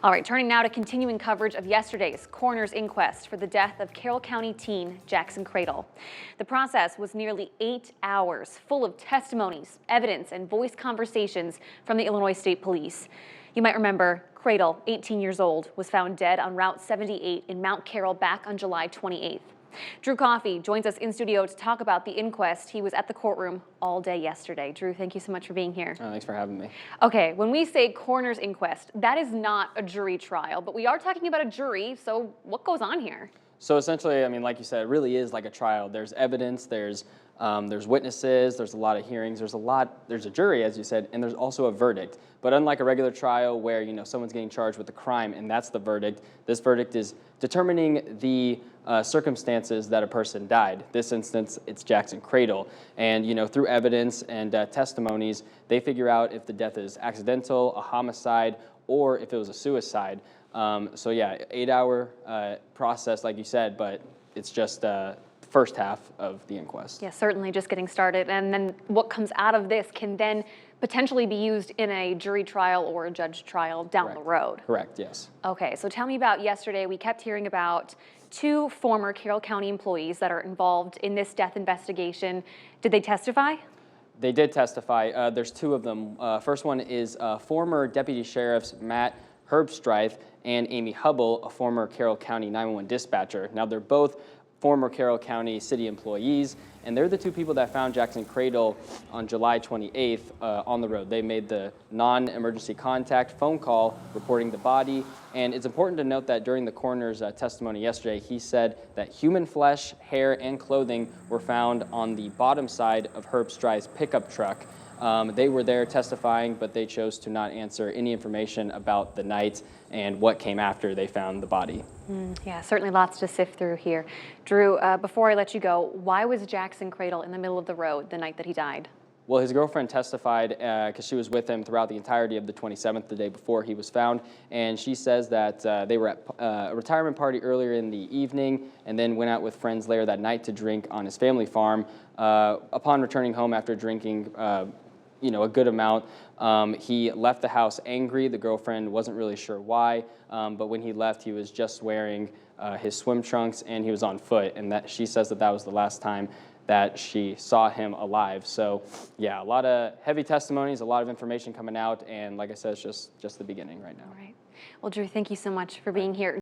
All right, turning now to continuing coverage of yesterday's coroner's inquest for the death of Carroll County teen Jackson Kradle. The process was nearly 8 hours, full of testimonies, evidence, and voice conversations from the Illinois State Police. You might remember Kradle, 18 years old, was found dead on Route 78 in Mount Carroll back on July 28th. Drew Coffey joins us in studio to talk about the inquest. He was at the courtroom all day yesterday. Drew, thank you so much for being here. Thanks for having me. Okay, when we say coroner's inquest, that is not a jury trial, but we are talking about a jury, so what goes on here? So essentially, I mean, like you said, it really is like a trial. There's evidence, there's witnesses, there's a lot of hearings, there's a jury, as you said, and there's also a verdict. But unlike a regular trial where, you know, someone's getting charged with a crime and that's the verdict, this verdict is determining the circumstances that a person died. This instance, it's Jackson Kradle. And, you know, through evidence and testimonies, they figure out if the death is accidental, a homicide, or if it was a suicide. So yeah, 8-hour process, like you said, but it's just the first half of the inquest. Yeah, certainly just getting started. And then what comes out of this can then potentially be used in a jury trial or a judge trial down the road. Correct, yes. Okay, so tell me about yesterday. We kept hearing about 2 former Carroll County employees that are involved in this death investigation. Did they testify? They did testify. There's 2 of them. First one is former Deputy Sheriffs Matt Herbstreith and Amy Hubble, a former Carroll County 911 dispatcher. Now, they're both former Carroll County city employees, and they're the 2 people that found Jackson Kradle on July 28th on the road. They made the non-emergency contact phone call reporting the body, and it's important to note that during the coroner's testimony yesterday, he said that human flesh, hair, and clothing were found on the bottom side of Herbstreith's pickup truck. They were there testifying, but they chose to not answer any information about the night and what came after they found the body. Yeah, certainly lots to sift through here. Drew, before I let you go, why was Jackson Kradle in the middle of the road the night that he died? Well, his girlfriend testified because she was with him throughout the entirety of the 27th, the day before he was found, and she says that they were at a retirement party earlier in the evening and then went out with friends later that night to drink on his family farm. Upon returning home after drinking a good amount, he left the house angry. The girlfriend wasn't really sure why, but when he left, he was just wearing his swim trunks and he was on foot, and that she says that was the last time that she saw him alive. So yeah, a lot of heavy testimonies, a lot of information coming out, and like I said, it's just the beginning right now. All right. Well, Drew, thank you so much for being here.